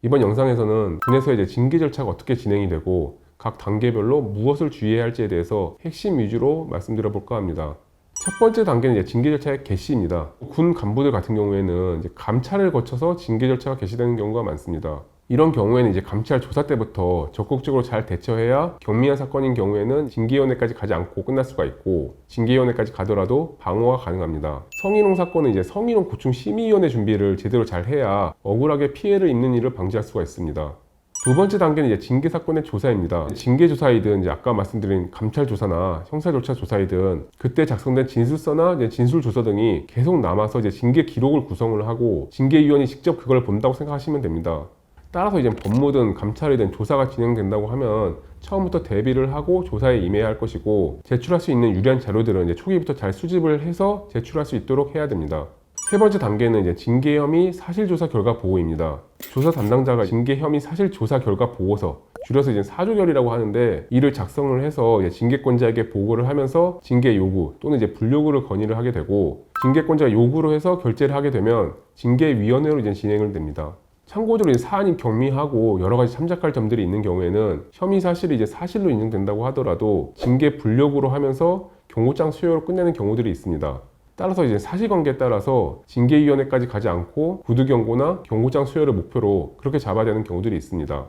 이번 영상에서는 군에서 이제 징계 절차가 어떻게 진행이 되고 각 단계별로 무엇을 주의해야 할지에 대해서 핵심 위주로 말씀드려 볼까 합니다. 첫 번째 단계는 이제 징계 절차의 개시입니다. 군 간부들 같은 경우에는 이제 감찰을 거쳐서 징계 절차가 개시되는 경우가 많습니다. 이런 경우에는 이제 감찰 조사 때부터 적극적으로 잘 대처해야 경미한 사건인 경우에는 징계위원회까지 가지 않고 끝날 수가 있고, 징계위원회까지 가더라도 방어가 가능합니다. 성희롱 사건은 이제 성희롱 고충 심의위원회 준비를 제대로 잘 해야 억울하게 피해를 입는 일을 방지할 수가 있습니다. 두 번째 단계는 이제 징계 사건의 조사입니다. 징계 조사이든 이제 아까 말씀드린 감찰 조사나 형사 절차 조사이든 그때 작성된 진술서나 이제 진술 조서 등이 계속 남아서 이제 징계 기록을 구성을 하고 징계위원이 직접 그걸 본다고 생각하시면 됩니다. 따라서 이제 법무든 감찰이든 조사가 진행된다고 하면 처음부터 대비를 하고 조사에 임해야 할 것이고, 제출할 수 있는 유리한 자료들은 이제 초기부터 잘 수집을 해서 제출할 수 있도록 해야 됩니다. 세 번째 단계는 이제 징계 혐의 사실조사 결과 보고입니다. 조사 담당자가 징계 혐의 사실조사 결과 보고서, 줄여서 이제 사조결이라고 하는데, 이를 작성을 해서 이제 징계권자에게 보고를 하면서 징계 요구 또는 이제 불요구를 건의를 하게 되고, 징계권자가 요구로 해서 결재를 하게 되면 징계위원회로 이제 진행을 됩니다. 참고적으로 사안이 경미하고 여러 가지 참작할 점들이 있는 경우에는 혐의 사실이 이제 사실로 인정된다고 하더라도 징계 불력으로 하면서 경고장 수여로 끝내는 경우들이 있습니다. 따라서 이제 사실관계에 따라서 징계위원회까지 가지 않고 구두경고나 경고장 수여를 목표로 그렇게 잡아야 되는 경우들이 있습니다.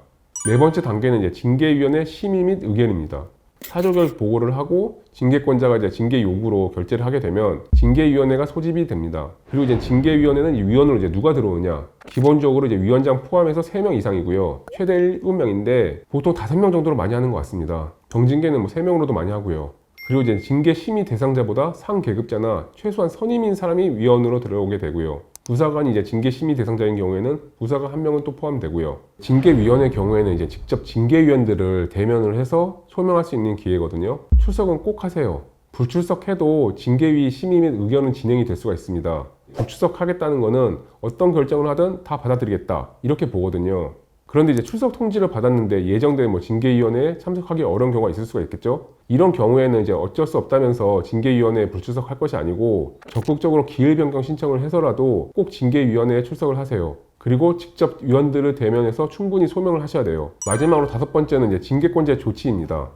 네 번째 단계는 이제 징계위원회 심의 및 의견입니다. 사조결 보고를 하고 징계권자가 이제 징계 요구로 결재를 하게 되면 징계위원회가 소집이 됩니다. 그리고 이제 징계위원회는 이 위원으로 이제 누가 들어오냐? 기본적으로 이제 위원장 포함해서 3명 이상이고요. 최대 7명인데 보통 5명 정도로 많이 하는 것 같습니다. 정징계는 뭐 3명으로도 많이 하고요. 그리고 이제 징계 심의 대상자보다 상계급자나 최소한 선임인 사람이 위원으로 들어오게 되고요. 부사관이 이제 징계 심의 대상자인 경우에는 부사관 1명은 또 포함되고요. 징계위원회 경우에는 이제 직접 징계위원들을 대면을 해서 소명할 수 있는 기회거든요. 출석은 꼭 하세요. 불출석해도 징계위 심의 및 의견은 진행이 될 수가 있습니다. 불출석하겠다는 거는 어떤 결정을 하든 다 받아들이겠다 이렇게 보거든요. 그런데 이제 출석 통지를 받았는데 예정된 징계위원회에 참석하기 어려운 경우가 있을 수가 있겠죠. 이런 경우에는 이제 어쩔 수 없다면서 징계위원회에 불출석할 것이 아니고 적극적으로 기일 변경 신청을 해서라도 꼭 징계위원회에 출석을 하세요. 그리고 직접 위원들을 대면해서 충분히 소명을 하셔야 돼요. 마지막으로 5번째는 이제 징계권자의 조치입니다.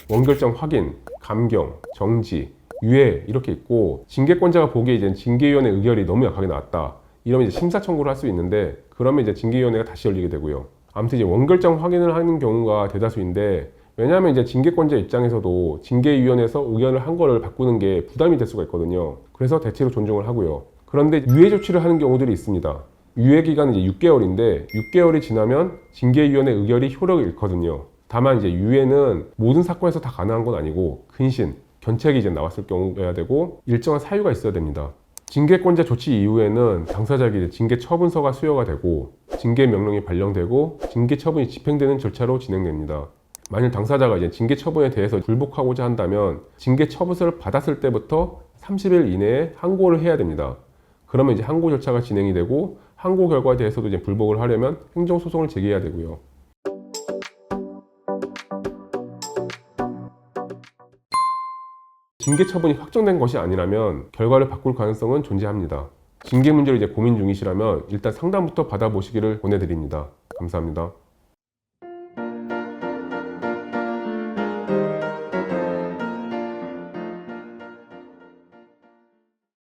원결정 확인, 감경, 정지, 유예 이렇게 있고, 징계권자가 보기에 이제 징계위원회 의결이 너무 약하게 나왔다 이러면 이제 심사 청구를 할 수 있는데, 그러면 이제 징계위원회가 다시 열리게 되고요. 아무튼 이제 원결정 확인을 하는 경우가 대다수인데, 왜냐하면 이제 징계권자 입장에서도 징계위원회에서 의견을 한 거를 바꾸는 게 부담이 될 수가 있거든요. 그래서 대체로 존중을 하고요. 그런데 유예 조치를 하는 경우들이 있습니다. 유예 기간은 이제 6개월인데 6개월이 지나면 징계위원회 의결이 효력을 잃거든요. 다만 이제 유예는 모든 사건에서 다 가능한 건 아니고 근신, 견책이 이제 나왔을 경우여야 되고 일정한 사유가 있어야 됩니다. 징계권자 조치 이후에는 당사자에게 징계 처분서가 수여가 되고 징계 명령이 발령되고 징계 처분이 집행되는 절차로 진행됩니다. 만일 당사자가 이제 징계 처분에 대해서 불복하고자 한다면 징계 처분서를 받았을 때부터 30일 이내에 항고를 해야 됩니다. 그러면 이제 항고 절차가 진행이 되고 항고 결과에 대해서도 이제 불복을 하려면 행정소송을 제기해야 되고요. 징계 처분이 확정된 것이 아니라면 결과를 바꿀 가능성은 존재합니다. 징계 문제를 이제 고민 중이시라면 일단 상담부터 받아보시기를 권해드립니다. 감사합니다.